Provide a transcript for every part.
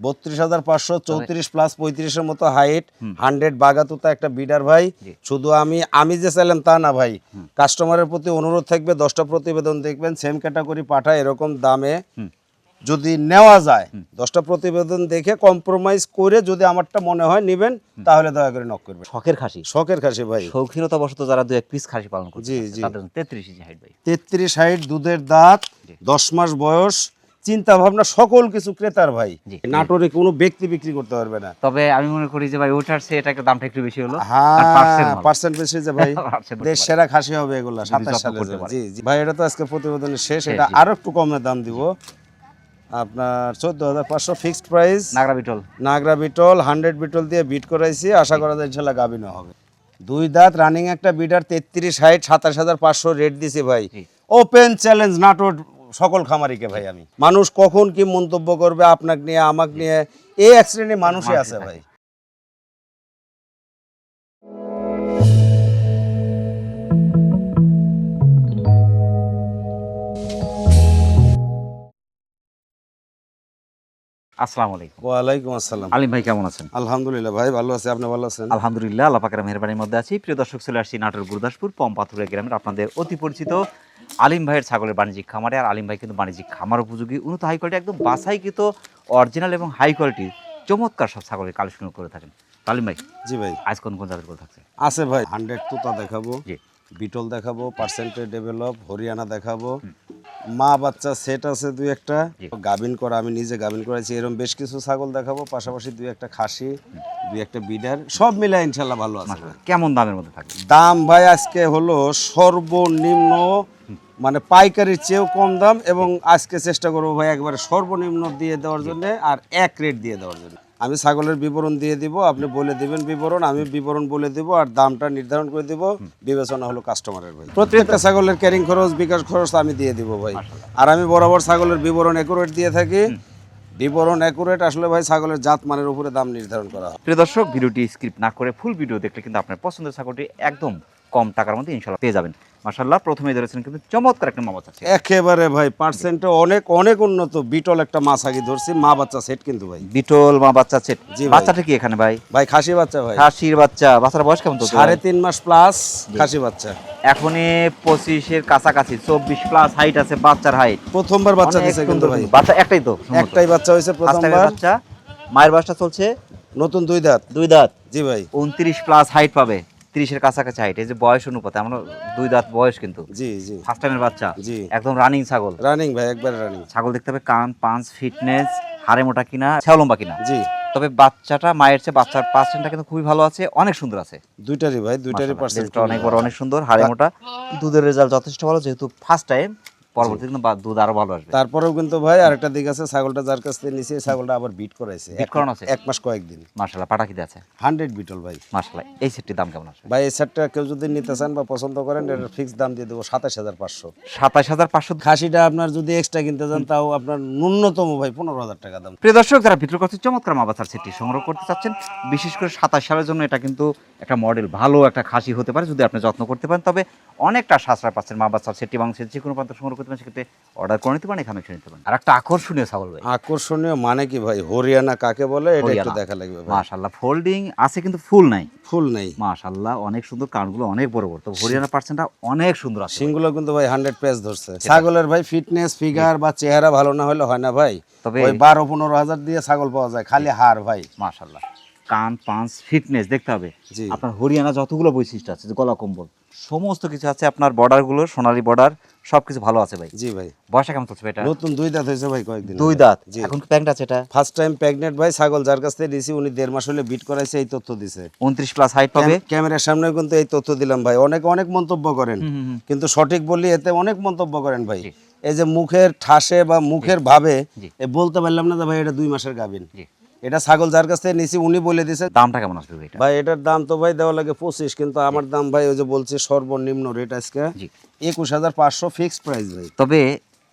32,500, 34 plus 35-এর মতো height, 100 বাগাতুতা একটা বিডার ভাই। শুধু আমি যে চাইলাম তা না ভাই, কাস্টমারের প্রতি অনুরোধ থাকবে 10টা প্রতিবেদন দেখবেন সেম ক্যাটাগরি পাঠা এরকম দামে যদি নেওয়া যায়, 10টা প্রতিবেদন দেখে কম্প্রোমাইজ করে যদি আমারটা মনে হয় নেবেন, তাহলে দয়া করে নক করবেন। শখের খাসি ভাই, শৌখিনতা বশত যারা 2-1 পিস খাসি পালন করছে জি জি, তাদের 33 ইঞ্চি হাইট ভাই, 33 হাইট, দুধের দাঁত, 10 মাস বয়স, চিন্তা ভাবনা সকল কিছু ক্রেতার ভাই। নাটোরে কোনো ব্যক্তি বিক্রি করতে পারবে না। তবে আমি মনে করি যে ভাই ওটার চেয়ে এটা একটা দামটা একটু বেশি হলো। হ্যাঁ, পার্সেন্ট বেশি যে ভাই। দেশ সেরা খাসি হবে এগুলা 27 সালে। জি জি ভাই, এটা তো আজকে প্রতিবেদনের শেষ, এটা আরো একটু কমে দাম দিব আপনার 14,500 ফিক্সড প্রাইস। নাগরা বিটল 100 বিটল দিয়ে বিট করাইছি, আশা করা যায় ইনশাআল্লাহ গাবিনো হবে। 2 দাঁত রানিং একটা বিডার, 33 হাইট, 27,500 রেট দিছি ভাই। ওপেন চ্যালেঞ্জ নাটোর সকল খামারিকে ভাই। আমি মানুষ কখন কি মন্তব্য করবে আপনাকে নিয়ে আমাকে নিয়ে, এই এক শ্রেণী মানুষই আছে ভাই। আসসালামু আলাইকুম। ওয়ালাইকুম আসসালাম। আলিম ভাই কেমন আছেন? আলহামদুলিল্লাহ ভাই, ভালো আছি। আপনি ভালো আছেন? আলহামদুলিল্লাহ, আল্লাহ পাকের মেহেরবানির মধ্যে আছি। প্রিয় দর্শক, চলে আসছি নাটোর গুরুদাসপুর পম্পাথুরা গ্রামের আপনাদের অতি পরিচিত আলিম ভাইয়ের ছাগলের বাণিজ্যিক খামারে। আর আলিম ভাই কিন্তু বাণিজ্যিক খামার উপযোগী, উন্নত হাই কোয়ালিটি, একদম বাছাইকৃত অরিজিনাল এবং হাই কোয়ালিটি চমৎকার সব ছাগলের কালেকশন করে থাকেন। আলিম ভাই, জি ভাই, আজ কোন কোন জাতের করে থাকছে? আছে ভাই 100 তোতা দেখাবো, জি, বিটল দেখাবো, পার্সেন্টেজ ডেভেলপ, হরিয়ানা দেখাবো, মা বাচ্চা সেট আছে 2-1টা, গাভিন করা, আমি নিজে গাভিন করাইছি, এরকম বেশ কিছু ছাগল দেখাবো, পাশাপাশি 2-1টা খাসি, 2-1টা বিডার, সব মিলে ইনশাআল্লাহ ভালো আছে। কেমন দামের মধ্যে থাকবে? দাম ভাই আজকে হলো সর্বনিম্ন, মানে পাইকারির চেয়েও কম দাম, এবং আজকে চেষ্টা করবো ভাই একবারে সর্বনিম্ন দিয়ে দেওয়ার জন্য, আর এক রেট দিয়ে দেওয়ার জন্য। আমি ছাগলের বিবরণ দিয়ে দিব, আপনি বলে দিবেন বিবরণ, আমি বিবরণ বলে দিব, আর দামটা নির্ধারণ করে দিব, বিবেচনা হলো কাস্টমারের ভাই। প্রত্যেকটা ছাগলের ক্যারিং খরচ, বিকাশ খরচ আমি দিয়ে দিব ভাই। আর আমি বরাবর ছাগলের বিবরণ অ্যাকুরেট দিয়ে থাকি। বিবরণ অ্যাকুরেট আসলে ভাই ছাগলের জাত মানের উপরে দাম নির্ধারণ করা হয়। প্রিয় দর্শক, ভিডিওটি স্কিপ না করে ফুল ভিডিও দেখলে কিন্তু আপনার পছন্দের ছাগলটি একদম কম টাকার মধ্যে ইনশাআল্লাহ পেয়ে যাবেন। মাশাআল্লাহ, প্রথমেই ধরেছেন কিন্তু চমৎকার একটা মা বাচ্চা সেট, একেবারে ভাই পার্সেন্টে অনেক অনেক উন্নত। বিটল একটা মাছ আগে ধরছি, মা বাচ্চা সেট কিন্তু ভাই। বিটল মা বাচ্চা সেট। জি, বাচ্চাটা কি এখানে ভাই? ভাই খাসি বাচ্চা ভাই। খাসির বাচ্চা। বাচ্চার বয়স কেমন? 3.5 মাস প্লাস খাসি বাচ্চা। এখনই 25-এর কাছাকাছি, 24 প্লাস হাইট আছে বাচ্চার হাইট। প্রথমবার বাচ্চা দিয়েছে কিন্তু ভাই। বাচ্চা একটাই তো? একটাই বাচ্চা হয়েছে প্রথমবার বাচ্চা। মায়ের বয়সটা চলছে নতুন 2 দাঁত। 2 দাঁত। জি ভাই। 29 প্লাস হাইট পাবে, 30-এর কাছাকাছি হাইট। এই যে বয়স অনুপাতে আমরা 2 দাঁত বয়স কিন্তু। জি জি, ফার্স্ট টাইমের বাচ্চা। জি, একদম রানিং ছাগল। রানিং ভাই, একবার রানিং ছাগল দেখতে হবে কান, পাঁচ, ফিটনেস, হাড়ে মোটা কিনা, ছাও লম্বা কিনা। জি। তবে বাচ্চাটা মায়ের চেয়ে বাচ্চার পার্সেন্টটা কিন্তু খুবই ভালো আছে, অনেক সুন্দর আছে। দুইটারই ভাই, দুইটারই পার্সেন্ট অনেক বড়, অনেক সুন্দর, হাড়ে মোটা। দুধের রেজাল্ট যথেষ্ট ভালো, যেহেতু ফার্স্ট টাইম। পরবর্তীতে কিন্তু দুধ আরো ভালো আসবে। তারপরেও কিন্তু ভাই আরেকটা দিক আছে, ছাগলটা যার কাছ থেকে নিচে, ছাগলটা আবার বিট করাইছে। বিট করানো আছে 1 মাস কয়েকদিন। মাশাআল্লাহ, পাটা কি আছে? 100 বিটল ভাই। মাশাআল্লাহ, এই সেটটির দাম কেমন আছে ভাই? এই সেটটা কেউ যদি নিতে চান বা পছন্দ করেন, এর ফিক্স দাম দিয়ে দেবো 27,500। 27,500। খাসিটা আপনার যদি এক্সট্রা কিনতে চান, তাও আপনার ন্যূনতম ভাই 15,000 টাকা দাম। প্রিয় দর্শক, যারা ভিতর করতে চমৎকার মা বাচ্চার সেটটি সংগ্রহ করতে চাচ্ছেন, বিশেষ করে 27 সালের জন্য, এটা কিন্তু একটা মডেল, ভালো একটা খাসি হতে পারে যদি আপনি যত্ন করতে পারেন। তবে অনেকটা সাশ্রয় পাচ্ছেন মা বাচ্চার সেটটি। বাংলাদেশের যে কোনো প্রান্ত সংগ্রহ করতে পারেন, সেক্ষেত্রে অর্ডার করে নিতে পারেন, এখানে নিতে পারেন। আর একটা আকর্ষণীয় ছাগল ভাই। আকর্ষণীয় মানে কি ভাই? হরিয়ানা কাকে বলে এটা একটু দেখা লাগবে ভাই। মাশাআল্লাহ, ফোল্ডিং আছে কিন্তু ফুল নাই। ফুল নাই। মাশাআল্লাহ, অনেক সুন্দর, কানগুলো অনেক বড় বড়। তো হরিয়ানা পার্সেন্টটা অনেক সুন্দর আছে। সিংগুলো কিন্তু ভাই 100 পেজ ধরছে। ছাগলের ভাই ফিটনেস, ফিগার বা চেহারা ভালো না হলে হয় না ভাই। তবে ওই 12-15 হাজার দিয়ে ছাগল পাওয়া যায়, খালি হাড় ভাই। মাশাআল্লাহ, কান, পাঁচ, ফিটনেস দেখতে হবে। আপনার হরিয়ানা যতগুলো বৈশিষ্ট্য আছে, যে গলা কম্বল সমস্ত কিছু আছে, আপনার বর্ডারগুলো সোনালী বর্ডার সবকিছু ভালো আছে ভাই। জি ভাই। বয়সটা কেমন চলছে এটা? নতুন 2 দাঁত হয়েছে ভাই কয়েকদিন। 2 দাঁত। এখন প্রেগন্যান্ট আছে এটা? ফার্স্ট টাইম প্রেগন্যান্ট ভাই। ছাগল যার কাছ থেকে দিছি উনি 1.5 মাস হলে বিট করাইছে, এই তথ্য দিছে। 29 প্লাস হাইট পাবে। ক্যামেরার সামনে কিন্তু এই তথ্য দিলাম ভাই। অনেক অনেক মন্তব্য করেন, কিন্তু সঠিক বলি এতে অনেক মন্তব্য করেন ভাই। এই যে মুখের ঠাসে বা মুখের ভাবে বলতে পারলাম না যে ভাই এটা 2 মাসের গাভীন। এটা ছাগল যার কাছ থেকে নিছি উনি বলে দিছে। দামটা কেমন আসবে ভাই? ভাই এটার দাম তো ভাই দেওয়া লাগে 25, কিন্তু আমার দাম ভাই ওই যে বলছি সর্বনিম্ন রেট আজকে 21,500 ফিক্সড প্রাইস ভাই। তবে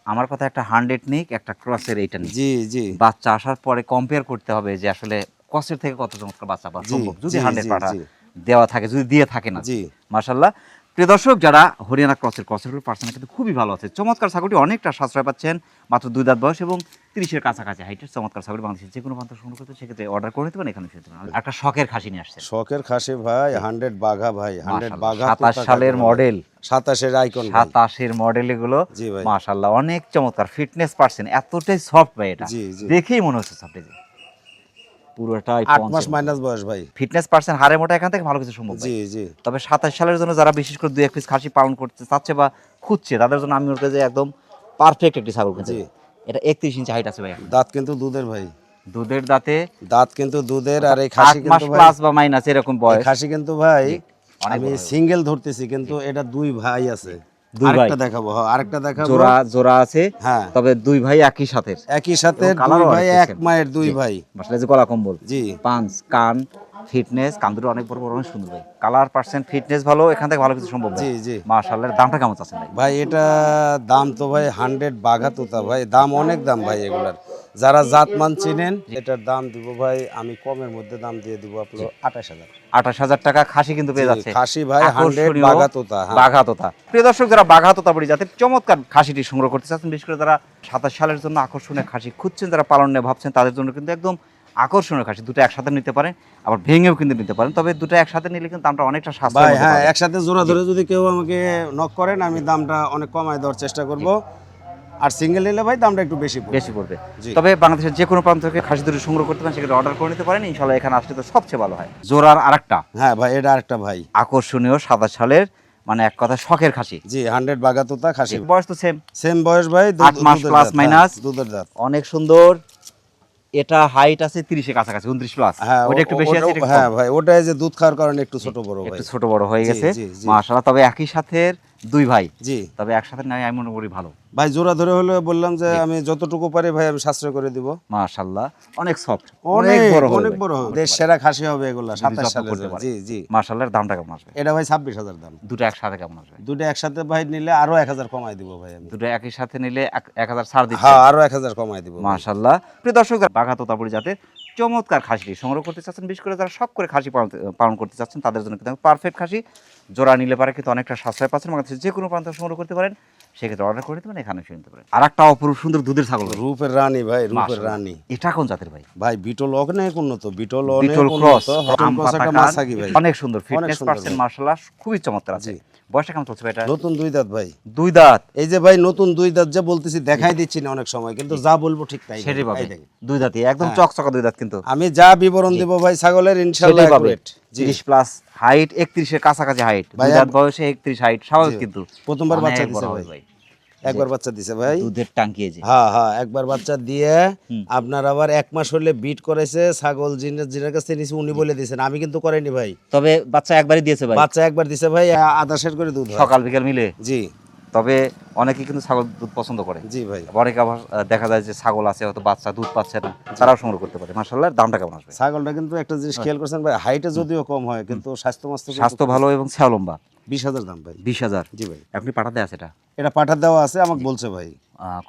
আমার কথা, একটা 100 নিক, একটা ক্রসের এইটা নিক। জি জি, বাচ্চা আসার পরে কম্পেয়ার করতে হবে যে আসলে ক্রসের থেকে কত চমৎকার বাচ্চা পাওয়া সম্ভব, যদি 100 পাঠা দেওয়া থাকে, যদি দিয়ে থাকে না। জি মাশাআল্লাহ। প্রিয় দর্শক, যারা হরিয়ানা ক্রসের পার্সেন্ট কিন্তু খুবই ভালো আছে। চমৎকার ছাগলটি অনেকটা সাশ্রয় পাচ্ছেন, মাত্র 2 দাঁত বয়স এবং 30-এর কাছাকাছি হাইটের চমৎকার ছাগল। বাংলাদেশের যে কোনো প্রান্ত সংগ্রহ করতে সেক্ষেত্রে অর্ডার করে নিতে পারেন, এখানে নিতে পারেন। একটা শখের খাসি নিয়ে আসছেন। শখের খাসি ভাই, 100 বাঘা ভাই, 100 বাঘা 27 সালের মডেল, 27-এর আইকন, 27-এর মডেল এগুলো। জি ভাই, মাশাআল্লাহ অনেক চমৎকার ফিটনেস পার্সেন্ট, এতটাই সফট ভাই এটা, দেখেই মনে হচ্ছে সফট। পুরোটাই 8 মাস মাইনাস বয়স ভাই, ফিটনেস পার্সেন্ট হাড়ে মোটা, এখান থেকে ভালো কিছু সম্ভব। জি জি। তবে 27 সালের জন্য যারা বিশেষ করে 2-1 পিস খাসি পালন করতে চাচ্ছে বা খুঁজছে, তাদের জন্য আমি বলতে যে একদম পারফেক্ট একটি ছাগল কিনতে। এটা 31 ইঞ্চি হাইট আছে ভাই, দাঁত কিন্তু দুধের ভাই, দুধের দাঁতে, দাঁত কিন্তু দুধের। আর এই খাসি কিন্তু ভাই প্লাস বা মাইনাস এরকম বয়স। খাসি কিন্তু ভাই আমি সিঙ্গেল ধরতেছি, কিন্তু এটা 2 ভাই আছে। আরেকটা দেখাবো, হ্যাঁ আরেকটা দেখাবো, জোড়া আছে, হ্যাঁ। তবে 2 ভাই একই সাথে 2 ভাই, এক মায়ের 2 ভাই। আসলে যে গলা কম্বল, জি, পাঁচ কান ফিটনেস, কান দুটো অনেক বড় বড়, অনেক সুন্দর ভাই। কালার পার্সেন্ট ফিটনেস ভালো, এখান থেকে ভালো কিছু সম্ভব। জি জি। মাশাআল্লাহ। দামটা কেমন চাচ্ছেন ভাই? ভাই এটা দাম তো ভাই 100 বাঘা তোতা ভাই, দাম অনেক দাম ভাই এগুলার। যারা জাতমান চিনেন, এটার দাম দিব ভাই আমি কমের মধ্যে দাম দিয়ে দিব আপনার 28,000 টাকা খাসি কিন্তু পেয়ে যাচ্ছে। খাসি ভাই 100 বাঘা তোতা, বাঘা তোতা। প্রিয় দর্শক, যারা বাঘা তোতা বড়ি জাতের চমৎকার খাসিটি সংগ্রহ করতে চাচ্ছেন, বিশেষ করে যারা 27 সালের জন্য আকর্ষণীয় খাসি খুঁজছেন, যারা পালন নিয়ে ভাবছেন, তাদের জন্য কিন্তু একদম আকর্ষণীয় খাসি। দুটো একসাথে নিতে পারেন, আবার ভেঙেও কিন্তু নিতে পারেন। তবে দুটো একসাথে নিলে কিন্তু দামটা অনেকটা সাশ্রয় ভাই। হতে হ্যাঁ, পারে। একসাথে জোড়া ধরে যদি কেউ আমাকে নক করেন, আমি দামটা অনেক কমায় দেওয়ার চেষ্টা করব। আর সিঙ্গেল নিলে ভাই দামটা একটু বেশি পড়বে। তবে বাংলাদেশের যে কোনো প্রান্ত থেকে খাসি দুটো সংগ্রহ করতে পারেন, সেখানে অর্ডার করে নিতে পারেন। ইনশাআল্লাহ এখানে আসলে তো সবচেয়ে ভালো হয়। জোড়ার আরেকটা, হ্যাঁ ভাই এটা আরেকটা ভাই আকর্ষণীয় 27 সালের, মানে এক কথা শখের খাসি। জি, 100 বাঘা তোতা খাসি। বয়স তো সেম বয়স ভাই, 8 মাস প্লাস মাইনাস, দুধের দাঁত অনেক সুন্দর। এটা হাইট আছে 30-এর কাছাকাছি, 29 প্লাস। হ্যাঁ ওটা একটু বেশি আছে। হ্যাঁ ভাই, ওটাই যে দুধ খাওয়ার কারণে একটু ছোট বড় ভাই, একটু ছোট বড় হয়ে গেছে। মাশাআল্লাহ। তবে একই সাথে 2 ভাই, জি। তবে একসাথে নাই আমি মনে করি ভালো ভাই। জোড়া ধরে হলে বললাম যে আমি যতটুকু পারি ভাই আমি সাশ্রয় করে দিব। মাশাআল্লাহ অনেক সফট, অনেক বড় হবে। দেশ সেরা খাসি হবে এগুলা 27 সালে। জি জি। মাশাআল্লাহ। দামটা কেমন আসবে? এটা ভাই 26,000 দাম। দুটো একসাথে কেমন আসবে? দুটো একসাথে ভাই নিলে আরো 1000 কমায় দিব ভাই আমি। দুটো একই সাথে নিলে 1000 ছাড় দিচ্ছি। হ্যাঁ, আরো 1000 কমায় দিব। মাশাআল্লাহ। প্রিয় দর্শক, বাঘা তোতাপুরি জাতের চমৎকার খাসিটি সংগ্রহ করতে চাচ্ছেন, বিশেষ করে যারা শখ করে খাসি পালন করতে চাচ্ছেন, তাদের জন্য কিন্তু পারফেক্ট খাসি। জোড়া নিলে পারে কিন্তু অনেকটা সাশ্রয় পাচ্ছেন। বাংলাদেশের যে কোনো প্রান্ত সংগ্রহ করতে পারেন, সেক্ষেত্রে অর্ডার করে নিতে পারেন, এখানে এসে নিতে পারেন। আর একটা অপরূপ সুন্দর দুধের ছাগল, রূপের রানী ভাই, রূপের রানী। এটা কোন জাতের ভাই? ভাই বিটল অনেক উন্নত, বিটল ক্রস, একটা মাছাকি ভাই, অনেক সুন্দর ফিটনেস পার্সেন্ট, মাশাআল্লাহ খুবই চমৎকার আছে। বয়সটা কেমন চলছে ভাই এটা? নতুন 2 দাঁত ভাই। 2 দাঁত। এই যে ভাই নতুন 2 দাঁত যে বলতেছি, দেখাই দিচ্ছি না অনেক সময়, কিন্তু যা বলবো ঠিক তাই সেটাই পাবে। 2 দাঁতই একদম চকচকা 2 দাঁত, কিন্তু আমি যা বিবরণ দেব ভাই ছাগলের ইনশাআল্লাহ একুরেট। 30 প্লাস হাইট, 31-এর কাছাকাছি হাইট, 2 দাঁত বয়সে 31 হাইট স্বাভাবিক, কিন্তু প্রথমবার বাচ্চা দিছে ভাই। একবার বাচ্চা দিছে ভাই, দুধের টাঙ্কি। হ্যাঁ হ্যাঁ, একবার বাচ্চা দিয়ে আপনার আবার 1 মাস হলে বিট করেছে। ছাগল যিনার কাছে নিছি উনি বলে দিয়েছেন, আমি কিন্তু করাইনি ভাই। তবে বাচ্চা একবারই দিয়েছে ভাই, বাচ্চা একবার দিছে ভাই, আধা সের করে দুধ হয় সকাল বিকাল মিলে। জি। তবে অনেকে কিন্তু ছাগল দুধ পছন্দ করে। জি ভাই। অনেকে আবার দেখা যায় যে ছাগল আছে হয়তো বাচ্চা দুধ পাচ্ছে না, তারাও সংগ্রহ করতে পারে। মাশাআল্লাহ। দামটা কেমন আসবে? ছাগলটা কিন্তু একটা জিনিস খেয়াল করছেন ভাই, হাইটে যদিও কম হয় কিন্তু স্বাস্থ্য ভালো এবং ছাও লম্বা। 20,000 দাম ভাই। 20,000? জি ভাই। আপনি পাঠাতে আছে এটা? এটা পাঠা দেওয়া আছে, আমাকে বলছে ভাই।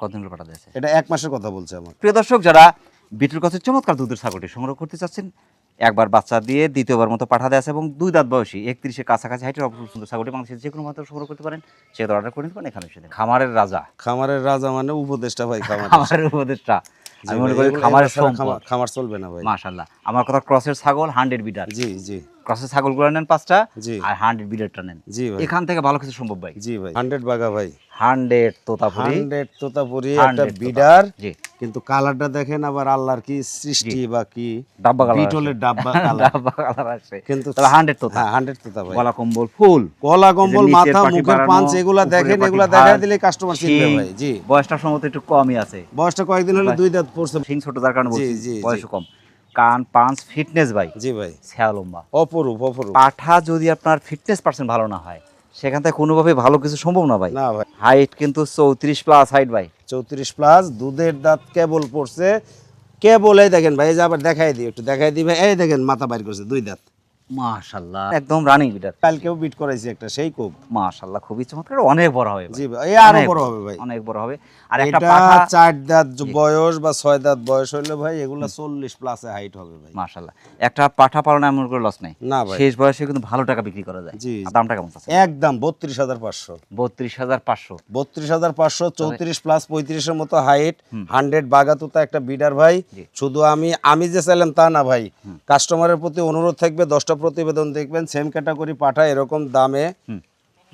কতদিন হলো পাঠাতে আছে? এটা 1 মাসের কথা বলছে আমার। প্রিয় দর্শক, যারা বিটুল কাছের চমৎকার দুধের ছাগলটি সংগ্রহ করতে চাচ্ছেন, একবার বাচ্চা দিয়ে দ্বিতীয়বার মতো পাঠাতে আছে এবং 2 দাঁত বয়সী, 31-এর কাছাকাছি হাইটের অপরূপ সুন্দর ছাগলটি বাংলাদেশের যে কোনো মাত্রা সংগ্রহ করতে পারেন, সেটা অর্ডার করে নিতে পারেন। এখানে এসে খামারের রাজা। খামারের রাজা মানে উপদেষ্টা ভাই, খামারের উপদেষ্টা। আমি মনে করি খামারের সম্পদ, খামার চলবে না ভাই। মাশাআল্লাহ। আমার কথা ক্রসের ছাগল 100 বিডার। জি জি। ক্রসের ছাগলগুলো নেন 5টা, জি। আর 100 বিডারটা নেন। জি ভাই। এখান থেকে ভালো কিছু সম্ভব ভাই। জি ভাই। 100 বাঘা ভাই, 100 তোতাপুরি, 100 তোতাপুরি একটা বিডার। জি। কিন্তু কালারটা দেখেন আবার আল্লাহর কি সৃষ্টি, বা কি ডাব্বা কালার, বিটলের ডাব্বা কালার, ডাব্বা কালার আছে। কিন্তু তাহলে 100 তোতা। হ্যাঁ 100 তোতা ভাই। গলা কম্বল ফুল, গলা কম্বল, মাথা, মুখের পাঁচ, এগুলা দেখেন, এগুলা দেখাই দিলে কাস্টমার চিনবে ভাই। জি। বয়সটা সম্ভবত একটু কমই আছে। বয়সটা কয়েকদিন হলো 2 দাঁত পড়ছে। সিং ছোট যার কারণে বলছি, বয়স কম। কান, পাঁচ, ফিটনেস ভাই। জি ভাই। ছায়া লম্বা, অপরূপ অপরূপ। পাঠা যদি আপনার ফিটনেস পার্সেন্ট ভালো না হয়, সেখান থেকে কোনোভাবে ভালো কিছু সম্ভব না ভাই। না ভাই। হাইট কিন্তু 34 প্লাস হাইট ভাই, 34 প্লাস। দুধের দাঁত কেবল পড়ছে, কেবল। এই দেখেন ভাই, এই যে আবার দেখাই দিই, একটু দেখাই দিই ভাই। এই দেখেন মাথা বাইর করছে, 2 দাঁত। মাশাআল্লাহ একদম রানিং বিটার। কালকেও বিট করাইছি একটা সেই কোপ। মাশাআল্লাহ খুবই চমৎকার, অনেক বড় হবে ভাই। জি ভাই, এই আরো বড় হবে ভাই, অনেক বড় হবে। আর একটা এটা পাঠা 4 দাঁত বয়স বা 6 দাঁত বয়স হইলে ভাই এগুলা 40 প্লাসে হাইট হবে ভাই। মাশাআল্লাহ একটা পাঠা পালনে এমন করে লস নাই না ভাই, শেষ বয়সে কিন্তু ভালো টাকা বিক্রি করা যায়। জি, আর দামটা কেমন আছে? একদম 32500। 32500 32500 34 প্লাস 35 এর মতো হাইট, 100 বাগাতুতা একটা বিডার ভাই। শুধু আমি যে চাইলাম তা না ভাই, কাস্টমারের প্রতি অনুরোধ থাকবে 10টা প্রতিবেদন দেখবেন সেম ক্যাটাগরি পাঠা এরকম দামে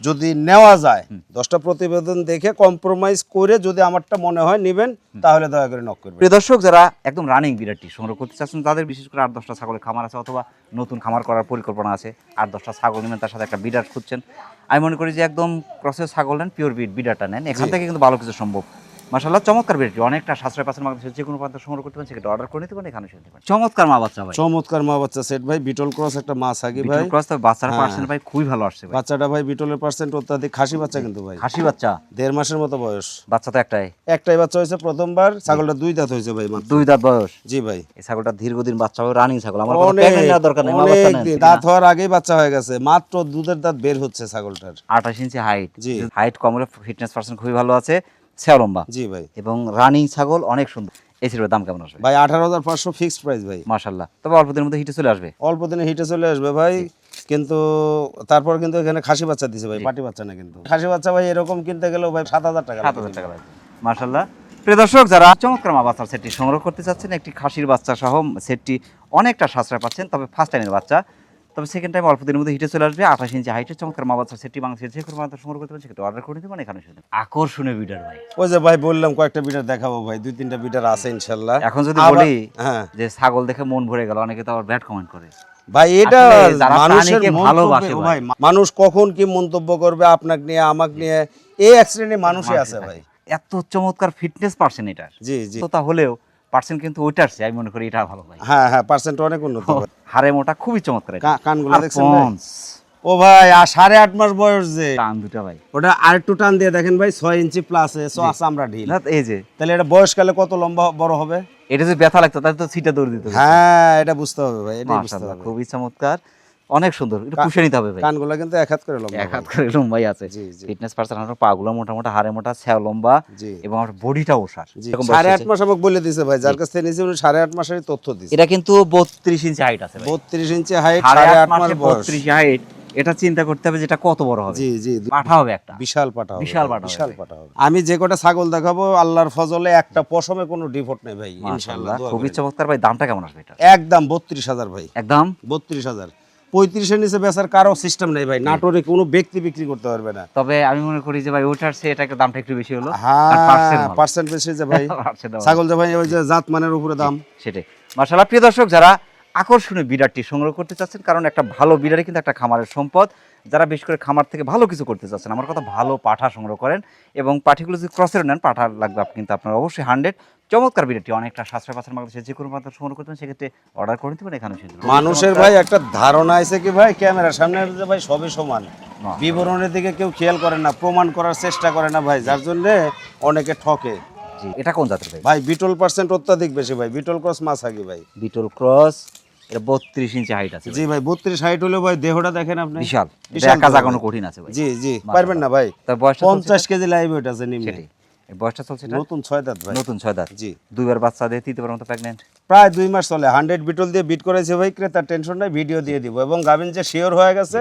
যদি নেওয়া যায় 10টা প্রতিবেদন দেখে কম্প্রোমাইজ করে যদি আমারটা মনে হয় নেবেন তাহলে দয়া করে নক করবেন। প্রিয় দর্শক, যারা একদম রানিং বিড়ারটি সংগ্রহ করতে চাচ্ছেন তাদের বিশেষ করে 8-10টা ছাগলের খামার আছে অথবা নতুন খামার করার পরিকল্পনা আছে, 8-10টা ছাগল নেবেন তার সাথে একটা বিডার খুঁজছেন, আমি মনে করি যে একদম ক্রসের ছাগল নেন, পিওর বিডারটা নেন, এখান থেকে কিন্তু ভালো কিছু সম্ভব। মাশাআল্লাহ চমৎকার বিড়ারটি, অনেকটা সাশ্রয় পাচ্ছেন, বাংলাদেশের যে কোনো প্রান্ত সংগ্রহ করতে পারেন, সেটা অর্ডার করে নিতে পারেন, এখানে শুনতে পারেন। চমৎকার মা বাচ্চা ভাই, চমৎকার মা বাচ্চা সেট ভাই, বিটল ক্রস একটা মা সাগি ভাই। বিটল ক্রস তো বাচ্চার পার্সেন্ট ভাই খুবই ভালো আসছে ভাই। বাচ্চাটা ভাই বিটলের পার্সেন্ট অত্যাধিক, খাসি বাচ্চা কিন্তু ভাই, খাসি বাচ্চা 1.5 মাসের মতো বয়স। বাচ্চা তো একটাই বাচ্চা হয়েছে প্রথমবার, ছাগলটা 2 দাঁত হয়েছে ভাই মাত্র। 2 দাঁত বয়স। জি ভাই, এই ছাগলটা দীর্ঘদিন বাচ্চা হবে, রানিং ছাগল, আমার কোনো পেমেন্ট নেওয়ার দরকার নেই, মা বাচ্চা নেন। দাঁত হওয়ার আগেই বাচ্চা হয়ে গেছে, মাত্র দুধের দাঁত বের হচ্ছে ছাগলটার। 28 ইঞ্চি হাইট, জি, হাইট কম হলে ফিটনেস পার্সেন্ট খুবই ভালো আছে, সেও লম্বা। জি ভাই, এবং রানিং ছাগল অনেক সুন্দর। এই ছেলের দাম কেমন আসবে ভাই? 18500 ফিক্সড প্রাইস ভাই। মাশাআল্লাহ, তবে অল্প দিনের মধ্যে হিটে চলে আসবে। অল্প দিনে হিটে চলে আসবে ভাই, কিন্তু তারপর কিন্তু এখানে খাসি বাচ্চা দিছে ভাই, পাটি বাচ্চা না কিন্তু। খাসি বাচ্চা ভাই এরকম কিনতে গেলেও ভাই 7000 টাকা 7000 টাকা লাগবে। মাশাআল্লাহ প্রিয় দর্শক, যারা চমৎকার মা বাচ্চার সেটটি সংগ্রহ করতে চাচ্ছেন, একটি খাসির বাচ্চা সহ সেটটি অনেকটা সাশ্রয় পাচ্ছেন, তবে ফার্স্ট টাইমের বাচ্চা, তবে সেকেন্ড টাইম অল্প দিনের মধ্যে হিটে চলে আসবে। 28 ইঞ্চি হাইটের চমৎকার মা বাচ্চার সেটটি বাংলাদেশের যে কোনো প্রান্ত সংগ্রহ করতে পারেন, সেটা অর্ডার করে দিতে পারেন, এখানে শুধু আকর্ষণীয় বিডার ভাই। ওই যে ভাই বললাম কয়েকটা বিটার দেখাবো ভাই, 2-3টা বিটার আছে ইনশাআল্লাহ। এখন যদি বলি যে ছাগল দেখে মন ভরে গেল, অনেকে তো আবার ব্যাড কমেন্ট করে ভাই, এটা মানুষের ভালোবাসে ভাই, মানুষ কখন কি মন্তব্য করবে আপনাকে নিয়ে আমাকে নিয়ে, এই অ্যাক্সিডেন্টে মানুষই আছে ভাই। এত চমৎকার ফিটনেস পার্সেন্ট এটার, জি জি, তো তাহলেও পার্সেন্ট কিন্তু ওইটার চেয়ে আমি মনে করি এটা ভালো ভাই। হ্যাঁ হ্যাঁ, পার্সেন্ট অনেক উন্নত ভাই। হাড়ে মোটা খুবই চমৎকার, কানগুলো দেখছেন ভাই? ও ভাই, আর 8.5 মাস বয়স যে টান দুটো ভাই, ওটা আরেকটু টান দিয়ে দেখেন ভাই, 6 ইঞ্চি প্লাস চামড়া ঢিল। না এই যে তাহলে এটা বয়সকালে কত লম্বা বড় হবে? এটা যদি ব্যথা লাগতো তাহলে তো সিটা দৌড় দিত। হ্যাঁ, এটা বুঝতে হবে ভাই, এটা বুঝতে হবে। খুবই চমৎকার, অনেক সুন্দর, একটু পুষে নিতে হবে ভাই। কানগুলো কিন্তু এক হাত করে লম্বা, এক হাত করে লম্বাই আছে। ফিটনেস পার্সেন্ট, আমার পাগুলো মোটামুটি, হাড়ে মোটা, ছ্যাও লম্বা, এবং আমার বডিটা ওসার। 8.5 মাস আমাকে বলে দিয়েছে ভাই, যার কাছ থেকে নিয়েছি উনি 8.5 মাসের তথ্য দিয়েছে। এটা কিন্তু 32 ইঞ্চি হাইট আছে ভাই, 32 ইঞ্চি হাইট, 8.5 মাস বয়স, 32 হাইট। এটা চিন্তা করতে হবে যেটা কত বড় হবে। জি জি, পাঠা হবে একটা বিশাল পাঠা হবে, বিশাল পাঠা হবে। আমি যে কটা ছাগল দেখাবো আল্লাহর ফজলে একটা পশমে কোনো ডিফল্ট নেই ভাই ইনশাআল্লাহ। খুবই চমৎকার ভাই। দামটা কেমন আসবে এটা? একদম 32000 ভাই, একদম 32000। 35 এর নিচে বেচার কারো সিস্টেম নেই ভাই, নাটোরে কোনো ব্যক্তি বিক্রি করতে পারবে না। তবে আমি মনে করি যে ভাই ওটার চেয়ে এটা একটা দামটা একটু বেশি হলো। হ্যাঁ, পার্সেন্ট বেশি যে ভাই, ছাগল যে ভাই ওই যে জাত মানের উপরে দাম সেটাই। মাশাআল্লাহ প্রিয় দর্শক, যারা আকর্ষণীয় বিড়ারটি সংগ্রহ করতে চাচ্ছেন, কারণ একটা ভালো বিড়ারই কিন্তু একটা খামারের সম্পদ, যারা বিশেষ করে খামার থেকে ভালো কিছু করতে চাচ্ছেন, আমার কথা ভালো পাঠা সংগ্রহ করেন, এবং পাঠিগুলো যদি ক্রসের নেন, পাঠা লাগবে কিন্তু আপনার অবশ্যই 100। চমৎকার বিড়ারটি অনেকটা সাশ্রয় পাচ্ছেন, বাংলাদেশের যে কোনো প্রান্ত সংগ্রহ করতে পারেন, সেক্ষেত্রে অর্ডার করে দিতে পারেন, এখানে শুধু। মানুষের ভাই একটা ধারণা আছে কি ভাই, ক্যামেরার সামনে যে ভাই সবই সমান, বিবরণের দিকে কেউ খেয়াল করে না, প্রমাণ করার চেষ্টা করে না ভাই, যার জন্য অনেকে ঠকে। জি, এটা কোন জাতের ভাই? ভাই বিটল পার্সেন্ট অত্যাধিক বেশি ভাই, বিটল ক্রস মাছাগি ভাই। বিটল ক্রস, এটা 32 ইঞ্চি হাইট আছে। জি ভাই, 32 হাইট হলে ভাই দেহটা দেখেন আপনি, বিশাল, একা জাগানো কঠিন আছে ভাই। জি জি, পারবেন না ভাই। তার বয়স 50 কেজি লাইভ ওয়েট আছে নিম্নে। সেটাই, এই বয়সটা চলছে এটা নতুন 6 দাঁত ভাই, নতুন 6 দাঁত। জি, 2বার বাচ্চা দিয়ে 3বার মতো প্রেগন্যান্ট, প্রায় 2 মাস চলে। 100 বিটল দিয়ে বিট করেছে ভাই, ক্রেতার টেনশন নাই, ভিডিও দিয়ে দিব, এবং গাবিন যে শিওর হয়ে গেছে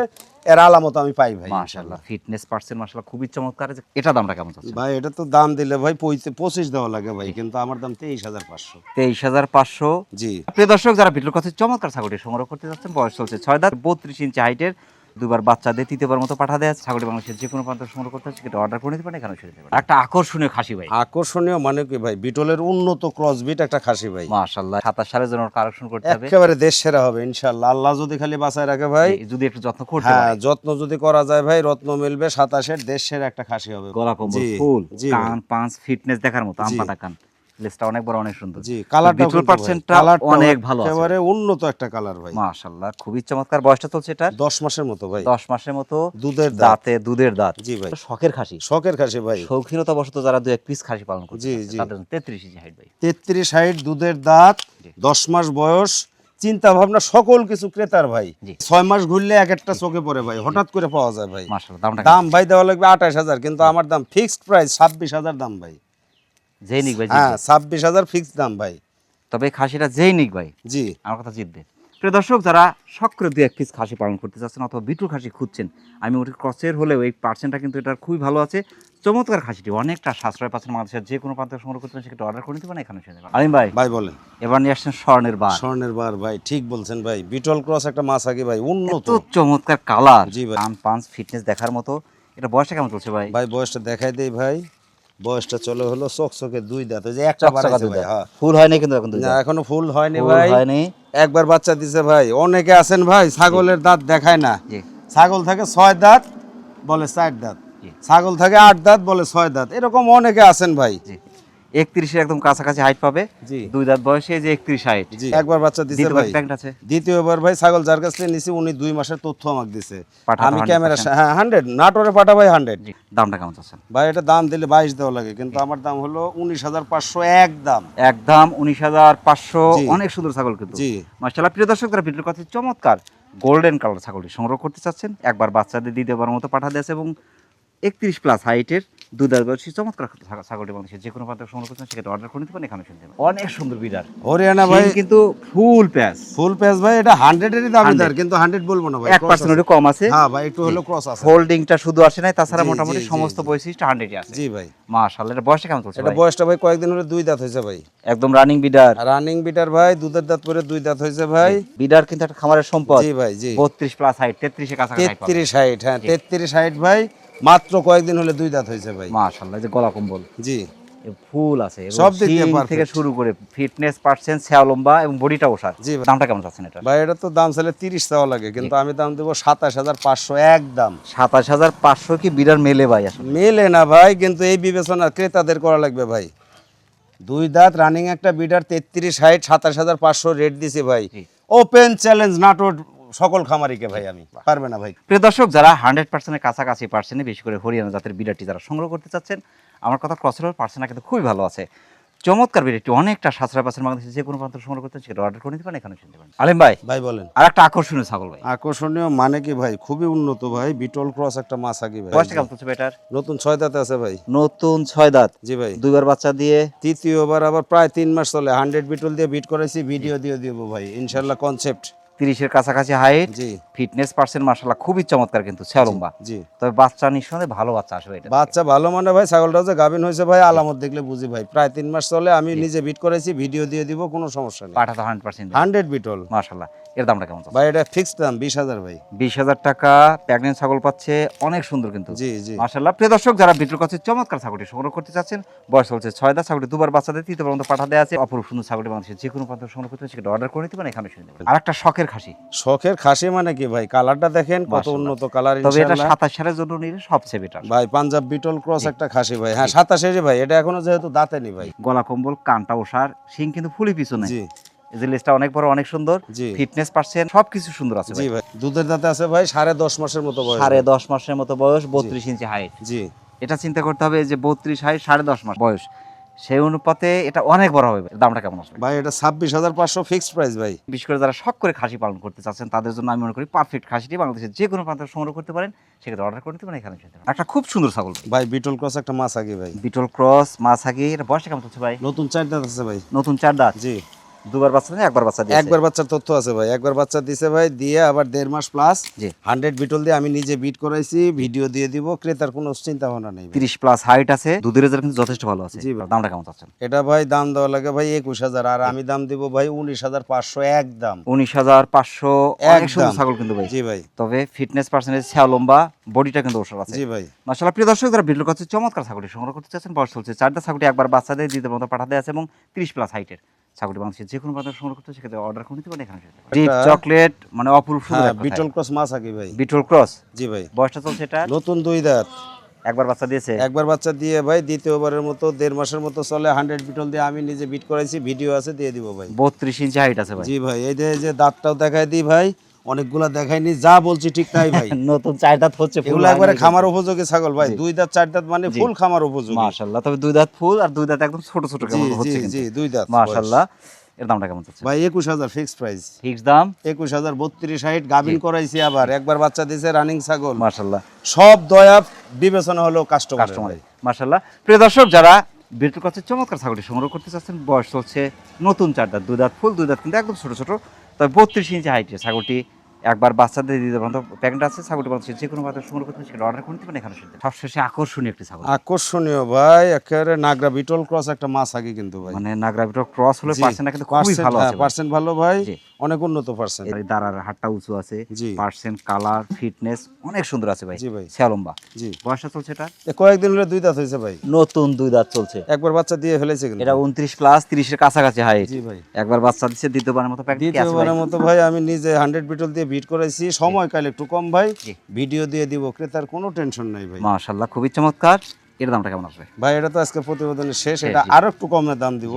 এর আলামত আমি পাই ভাই। মাশাআল্লাহ ফিটনেস পার্সেন্ট মাশাআল্লাহ খুবই চমৎকার। এটা দামটা কেমন চলছে ভাই? এটা তো দাম দিলে ভাই 25 দেওয়া লাগে ভাই, কিন্তু আমার দাম 23500। 23500। জি, প্রিয় দর্শক, যারা বিটল কথা চমৎকার ছাগলটি সংগ্রহ করতে যাচ্ছেন, বয়স চলছে 6 দাঁত, 32 ইঞ্চি হাইটের, 2বার বাচ্চা দিয়ে 3বার মতো পাঠা দেয়, ছাগলটি বাংলাদেশের যে কোনো প্রান্ত সংগ্রহ করতে হচ্ছে, সেটা অর্ডার করে নিতে পারেন, এখানে শুরু করতে পারেন। একটা আকর্ষণীয় খাসি ভাই, আকর্ষণীয় মানে কি ভাই, বিটলের উন্নত ক্রস বিট একটা খাসি ভাই, মাশাআল্লাহ 27 সালের জন্য কালেকশন করতে হবে, একেবারে দেশ সেরা হবে ইনশাআল্লাহ, আল্লাহ যদি খালি বাঁচায় রাখে ভাই, যদি একটু যত্ন করতে হ্যাঁ পারে। যত্ন যদি করা যায় ভাই, রত্ন মিলবে। 27-এর দেশ সেরা একটা খাসি হবে, গলা কম্বল ফুল, কান পাঁচ ফিটনেস দেখার মতো, আম পাতা কান, লেজটা অনেক বড়, অনেক সুন্দর। জি, কালারটা বিটল পার্সেন্টটা অনেক ভালো আছে, একেবারে উন্নত একটা কালার ভাই, মাশাআল্লাহ খুবই চমৎকার। বয়সটা চলছে এটা 10 মাসের মতো ভাই, 10 মাসের মতো, দুধের দাঁতে দুধের দাঁত। জি ভাই, শখের খাসি, শখের খাসি ভাই, শৌখিনতা বশত যারা 2-1 পিস খাসি পালন করছে, জি জি, তাদের 33 ইঞ্চি হাইট ভাই, 33 হাইট, দুধের দাঁত, 10 মাস বয়স, চিন্তা ভাবনা সকল কিছু ক্রেতার ভাই। জি। 6 মাস ঘুরলে এক একটা চোখে পড়ে ভাই, হঠাৎ করে পাওয়া যায় ভাই। মাশাআল্লাহ, দামটা দাম ভাই দেওয়া লাগবে 28,000, কিন্তু আমার দাম ফিক্সড প্রাইস 26,000 দাম ভাই। যেই নিক ভাই হ্যাঁ, জিতবে। 26,000 ফিক্সড দাম ভাই। তবে এই খাসিটা যেই নিক ভাই, জি আমার কথা জিতবে। প্রিয় দর্শক, যারা শখ করে 2-1 পিস খাসি পালন করতে চাচ্ছেন অথবা বিটুল খাসি খুঁজছেন, আমি ওটি ক্রসের হলেও এই পার্সেন্টটা কিন্তু এটার খুবই ভালো আছে। চমৎকার খাসিটি অনেকটা সাশ্রয় পাচ্ছেন, বাংলাদেশের যে কোনো প্রান্ত সংগ্রহ করতে সেটা অর্ডার করে নিতে পারেন এখানে এসে যাবেন। আলিম ভাই, ভাই বলেন। এবার নিয়ে আসছেন স্বর্ণের বার। স্বর্ণের বার ভাই, ঠিক বলছেন ভাই। বিটল ক্রস একটা মাছ আগে ভাই, উন্নত। এত চমৎকার কালার, জি ভাই। পাঁচ ফিটনেস দেখার মতো। এটা বয়সটা কেমন চলছে ভাই? ভাই বয়সটা দেখাই দেই ভাই। বয়সটা চলে হলো চকচকে 2 দাঁত, ওই যে একটা বাড়াইছে ভাই। হ্যাঁ, ফুল হয়নি কিন্তু এখন দুই না দাঁত। এখনো ফুল হয়নি ফুল ভাই। হয়নি। একবার বাচ্চা দিছে ভাই। অনেকে আছেন ভাই ছাগলের দাঁত দেখায় না। জি। ছাগল থাকে 6 দাঁত বলে 4 দাঁত, জি। ছাগল থাকে 8 দাঁত বলে 6 দাঁত, এরকম অনেকে আছেন ভাই। জি। 31 এর একদম কাছাকাছি হাইট পাবে। জি। 2 দাঁত বয়সে যে 31 হাইট। জি, একবার বাচ্চা দিছে দ্বিতীয় ভাই। প্যাকেট আছে। দ্বিতীয়বার ভাই ছাগল যার কাছ থেকে নিছি উনি 2 মাসের তথ্য আমাকে দিছে। পাঠা আমি 100% ক্যামেরা, হ্যাঁ 100 নাটোরে পাঠা ভাই 100। জি। দামটা কেমন চাচ্ছেন? ভাই এটা দাম দিলে 22 দেওয়া লাগে, কিন্তু আমার দাম হলো 19,500 একদম। একদম 19,500। জি। অনেক সুন্দর ছাগল কিন্তু। জি। মাশাআল্লাহ, প্রিয় দর্শক, যারা ভিডিওর কথা চমৎকার গোল্ডেন কালার ছাগলটি সংগ্রহ করতে চাচ্ছেন, একবার বাচ্চাদের দ্বিতীয়বার মতো পাঠা দিয়েছে এবং 31 প্লাস হাইটের 2 দাঁত বয়সী চমৎকার ছাগলটি বাংলাদেশের যে কোনো প্রান্ত সংগ্রহ করতে সেটা অর্ডার করে নিতে পারেন এখানে শুনতে পারেন। অনেক সুন্দর বিডার হরিয়ানা ভাই, কিন্তু ফুল প্যাচ। ফুল প্যাচ ভাই। এটা 100 এরই দাবিদার, কিন্তু 100 বলবো না ভাই। 1% কম আছে। হ্যাঁ ভাই, একটু হলো ক্রস আছে। হোল্ডিংটা শুধু আসে নাই, তাছাড়া জি, মোটামুটি জি, জি, সমস্ত জি। বৈশিষ্ট্য 100 আছে। জি ভাই। মাশাআল্লাহ, এটা বয়সটা কেমন চলছে এটা ভাই? বয়সটা ভাই কয়েকদিন হলো 2 দাঁত হয়েছে ভাই। একদম রানিং বিডার। রানিং বিটার ভাই, দুধের দাঁত পরে 2 দাঁত হয়েছে ভাই। বিডার কিন্তু একটা খামারের সম্পদ। জি ভাই, জি। 32 প্লাস হাইট, 33 এর কাছাকাছি হাইট পাবে। 33 হাইট, হ্যাঁ 33 হাইট ভাই। মাত্র কয়েকদিন হলে 2 দাঁত হয়েছে ভাই। মাশাআল্লাহ, যে গলা কম্বল, জি এ ফুল আছে এবং সব দিক দিয়ে শিং perfect। থেকে শুরু করে ফিটনেস পার্সেন্ট, ছায়া লম্বা এবং বডিটা ওসার। জি ভাই। দামটা কেমন চাচ্ছেন এটা? ভাই এটা তো দাম চাইলে 30 চাওয়া লাগে, কিন্তু আমি দাম দেবো 27,500 একদম। 27,500 কি বিডার মেলে ভাই? আসলে মেলে না ভাই, কিন্তু এই বিবেচনা ক্রেতাদের করা লাগবে ভাই। 2 দাঁত রানিং একটা বিডার 33 হাইট, 27,500 রেট দিছি ভাই। জি। ওপেন চ্যালেঞ্জ নাটোর সকল খামারিকে ভাই, আমি পারবে না ভাই। প্রিয় দর্শক, যারা 100% এর কাছাকাছি পার্সেন্টে, বিশেষ করে হরিয়ানা জাতের বিডারটি যারা সংগ্রহ করতে চাচ্ছেন, আমার কথা ক্রসের পার্সেন্টটা কিন্তু খুবই ভালো আছে। চমৎকার বিডারটি অনেকটা সাশ্রয় পাচ্ছেন, বাংলাদেশে যে কোনো প্রান্ত সংগ্রহ করতে সেটা অর্ডার করে নিতে পারেন এখানে শুনতে পারেন। আলিম ভাই, ভাই বলেন। আর একটা আকর্ষণীয় ছাগল ভাই। আকর্ষণীয় মানে কি ভাই, খুবই উন্নত ভাই। বিটল ক্রস একটা মাছ আগে ভাই। বয়সটা কেমন চলছে ভাই এটার? নতুন 6 দাঁতে আছে ভাই। নতুন 6 দাঁত। জি ভাই। 2বার বাচ্চা দিয়ে তৃতীয়বার আবার প্রায় 3 মাস চলে। 100 বিটল দিয়ে বিট করেছি, ভিডিও দিয়ে দিব ভাই ইনশাআল্লাহ। কনসেপ্ট 30 এর কাছাকাছি হাইট। জি। ফিটনেস পার্সেন্ট মাশাআল্লাহ খুবই চমৎকার, কিন্তু ছায়া লম্বা। জি। তবে বাচ্চা নিঃসন্দেহে ভালো বাচ্চা আসবে এটা। বাচ্চা ভালো মানে ভাই, ছাগলটা যে গাভিন হয়েছে ভাই আলামত দেখলে বুঝি ভাই। প্রায় 3 মাস চলে, আমি নিজে বিট করেছি, ভিডিও দিয়ে দিব, কোনো সমস্যা নেই। পাঠা তো 100%। 100 বিটল মাশাআল্লাহ, এর দামটা কেমন চলছে? ভাই। এটা ফিক্সড দাম 20,000 ভাই। 20,000 টাকা প্রেগন্যান্ট ছাগল পাচ্ছে, অনেক সুন্দর কিন্তু। জি জি। মাশাআল্লাহ, প্রিয় দর্শক, যারা বিটুল কাছে চমৎকার ছাগলটি সংগ্রহ করতে চাচ্ছেন, বয়স হচ্ছে 6 দাঁত, ছাগলটি 2বার বাচ্চা দিয়ে 3য় পর্যন্ত পাঠা দেওয়া আছে। অপরূপ সুন্দর ছাগলটি বাংলাদেশের যে কোনো প্রান্ত সংগ্রহ করতে সেটা অর্ডার করে নিতে পারেন এখানে শুনে নেবেন। আর একটা শখের খাসি। শখের খাসি মানে কি ভাই, কালারটা দেখেন কত মাশাআল্লাহ। উন্নত কালার তবে এটা ইনশাআল্লাহ 27 সালের জন্য নিলে সবচেয়ে বেটার ভাই। পাঞ্জাব বিটল ক্রস একটা খাসি ভাই। হ্যাঁ 27 ভাই। এটা এখনো যেহেতু দাঁতে নি ভাই। গলা কম্বল, কানটা ওসার, শিং কিন্তু ফুলি পিছনে। জি এই যে লেজটা অনেক বড়, অনেক সুন্দর। জি। ফিটনেস পার্সেন্ট সবকিছু সুন্দর আছে জি ভাই। ভাই। দুধের দাঁতে আছে ভাই 10.5 মাসের মতো বয়স। 10.5 মাসের মতো বয়স, 32 ইঞ্চি হাইট। জি। এটা চিন্তা করতে হবে যে 32 হাইট, 10.5 মাস বয়স, সেই অনুপাতে এটা অনেক বড় হবে। দামটা কেমন আসবে ভাই? এটা 26,500 ফিক্সড প্রাইস ভাই। বিশেষ করে যারা শখ করে খাসি পালন করতে চাচ্ছেন তাদের জন্য আমি মনে করি পারফেক্ট খাসিটি বাংলাদেশের যে কোনো প্রান্ত সংগ্রহ করতে পারেন, সেক্ষেত্রে অর্ডার করে নিতে পারেন এখানে শুনতে পারেন। একটা খুব সুন্দর ছাগল ভাই বিটল ক্রস একটা মাছ আগে ভাই। বিটল ক্রস মাছাগি। এটা বয়সটা কেমন চলছে ভাই? নতুন 4 দাঁত আছে ভাই। নতুন 4 দাঁত। জি। 2বার বাচ্চা দিয়ে 1বার বাচ্চা দিয়েছে। একবার বাচ্চার তথ্য আছে ভাই। একবার বাচ্চা দিছে ভাই, দিয়ে আবার 1.5 মাস প্লাস। জি। 100 বিটল দিয়ে আমি নিজে বিট করাইছি, ভিডিও দিয়ে দিব। ক্রেতার কোনো চিন্তা ভাবনা নেই ভাই। 30 প্লাস হাইট আছে, দুধের রেজাল্ট কিন্তু যথেষ্ট ভালো আছে। জি ভাই। দামটা কেমন চাচ্ছেন? এটা ভাই দাম দেওয়া লাগে ভাই 21,000, আর আমি দাম দিব ভাই 19,500 একদম। 19,500। অনেক একদম। সুন্দর ছাগল কিন্তু ভাই। জি ভাই। তবে ফিটনেস পার্সেন্টেজ, ছায়া লম্বা, বডিটা কিন্তু ওসার আছে। জি ভাই। মাশাআল্লাহ, প্রিয় দর্শক, যারা বিটল কাছে চমৎকার ছাগলটি সংগ্রহ করতে চাচ্ছেন, বয়স চলছে 4 দাঁত, ছাগলটি একবার বাচ্চা দিয়ে 2য় পর্যন্ত পাঠা দেওয়া আছে এবং 30 প্লাস হাইটের ছাগলটি বাংলাদেশের যে কোনো প্রান্ত সংগ্রহ করতে সেক্ষেত্রে অর্ডার করে নিতে পারেন এখানে। ডিপ চকলেট, মানে অপূর্ব সুন্দর হ্যাঁ একটা বিটল ক্রস মাছ আগে ভাই। বিটল ক্রস। জি ভাই। বয়সটা চলছে এটা নতুন 2 দাঁত। একবার বাচ্চা দিয়েছে। একবার বাচ্চা দিয়ে ভাই দ্বিতীয়বারের মতো 1.5 মাসের মতো চলে। 100 বিটল দিয়ে আমি নিজে বিট করাইছি, ভিডিও আছে, দিয়ে দিব ভাই। 32 ইঞ্চি হাইট আছে ভাই। জি ভাই। এই যে দাঁতটাও দেখাই দিই ভাই, অনেকগুলা দেখাইনি, যা বলছি ঠিক তাই ভাই। নতুন 4 দাঁত হচ্ছে, ফুল এগুলো একবারে খামার উপযোগী ছাগল ভাই। 2 দাঁত 4 দাঁত মানে জি। ফুল খামার উপযোগী। মাশাআল্লাহ, তবে 2 দাঁত ফুল আর 2 দাঁত একদম ছোট ছোট জি কেমন জি হচ্ছে কিন্তু। জি 2 দাঁত মাশাআল্লাহ, এর দামটা কেমন যাচ্ছে ভাই 21,000 ফিক্সড প্রাইস। ফিক্স দাম 21,000 32 হাইট গাবিন করাইছি, আবার একবার বাচ্চা দিয়েছে, রানিং ছাগল। মাশাআল্লাহ সব দয়া বিবেচনা হলো কাস্টমার। মাশাআল্লাহ। প্রিয় দর্শক, যারা বিটুল কাছে চমৎকার ছাগলটি সংগ্রহ করতে চাচ্ছেন, বয়স চলছে নতুন 4 দাঁত, 2 দাঁত ফুল, 2 দাঁত কিন্তু একদম ছোট ছোট, তবে 32 ইঞ্চি হাইটের ছাগলটি একবার বাচ্চাদের দিতে পারেন, প্যাকেট আছে ছাগলটি বলছে যে কোনো বাজার সংগ্রহ করতে সেটা অর্ডার করতে পারেন এখানে শুনতে। সবশেষে আকর্ষণীয় একটি ছাগল, আকর্ষণীয় ভাই, একেবারে নাগরা বিটল ক্রস একটা মাছ আগে কিন্তু ভাই, মানে নাগরা বিটল ক্রস হলে পার্সেন্টটা কিন্তু খুবই ভালো আছে, পার্সেন্ট ভালো ভাই, অনেক উন্নত পার্সেন্ট। এই দাঁড়ার হাতটা উঁচু আছে, পার্সেন্ট কালার ফিটনেস অনেক সুন্দর আছে ভাই। জি ভাই, লম্বা। জি, বয়সটা চলছে এটা কয়েকদিন হলো 2 দাঁত হয়েছে ভাই, নতুন 2 দাঁত চলছে, একবার বাচ্চা দিয়ে ফেলেছে কিন্তু এটা 29 প্লাস 30 এর কাছাকাছি হাইট। জি ভাই, একবার বাচ্চা দিচ্ছে, দ্বিতীয়বারের মতো প্যাকেট আছে ভাই। দ্বিতীয়বারের মতো ভাই আমি নিজে 100 বিটল দিয়ে বিট করাইছি, সময় কাল একটু কম ভাই, ভিডিও দিয়ে দিব, ক্রেতার কোনো টেনশন নাই ভাই। মাশাআল্লাহ, খুবই চমৎকার। এর দামটা কেমন আসবে ভাই? এটা তো আজকে প্রতিবেদনের শেষ, এটা আরো একটু কমে দাম দিব,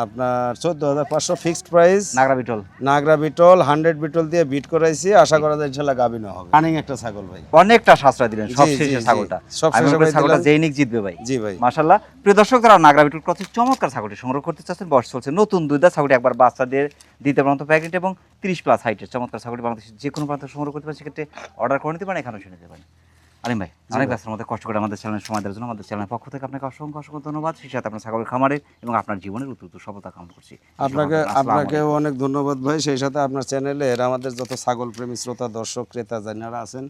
আপনার 14,500 ফিক্সড প্রাইস। নাগরা বিটল, নাগরা বিটল 100 বিটল দিয়ে বিট করাইছি, আশা করা যায় ইনশাআল্লাহ গাবিনো হবে। রানিং একটা ছাগল ভাই, অনেকটা সাশ্রয় দিলেন সবশেষে ছাগলটা। আমি মনে করি ছাগলটা জেনিক জিতবে ভাই। জি ভাই, মাশাআল্লাহ। প্রিয় দর্শক, যারা নাগরা বিটল ক্রসের চমৎকার ছাগলটি সংগ্রহ করতে চাচ্ছেন, বয়স চলছে নতুন 2 দাঁত, ছাগলটি একবার বাচ্চাদের দিতে পারেন প্যাকেট এবং 30 প্লাস হাইটের চমৎকার ছাগলটি বাংলাদেশের যে কোনো প্রান্ত সংগ্রহ করতে পারেন, সেক্ষেত্রে অর্ডার করে নিতে পারেন, এখানে শুনে নিতে পারেন। আলিম ভাই, অনেক ব্যস্তের মধ্যে কষ্ট করে আমাদের চ্যানেলের সময় দেওয়ার জন্য আমাদের চ্যানেলের পক্ষ থেকে আপনাকে অসংখ্য অসংখ্য ধন্যবাদ। সেই সাথে আপনার ছাগলের খামারের এবং আপনার জীবনের উত্তর সফলতা কামনা করছি। আপনাকেও অনেক ধন্যবাদ ভাই। সেই সাথে আপনার চ্যানেলের আমাদের যত ছাগল প্রেমী শ্রোতা দর্শক ক্রেতা যারা আছেন,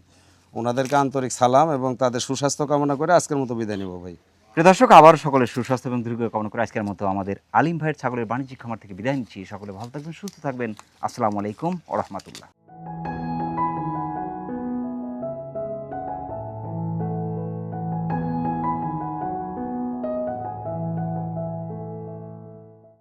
ওনাদেরকে আন্তরিক সালাম এবং তাদের সুস্বাস্থ্য কামনা করে আজকের মতো বিদায় নিব ভাই। প্রিয় দর্শক, আবার সকলের সুস্বাস্থ্য এবং দীর্ঘ কামনা করে আজকের মতো আমাদের আলিম ভাইয়ের ছাগলের বাণিজ্যিক খামার থেকে বিদায় নিচ্ছি। সকলে ভালো থাকবেন, সুস্থ থাকবেন। আসসালামু আলাইকুম ওয়া রাহমাতুল্লাহ।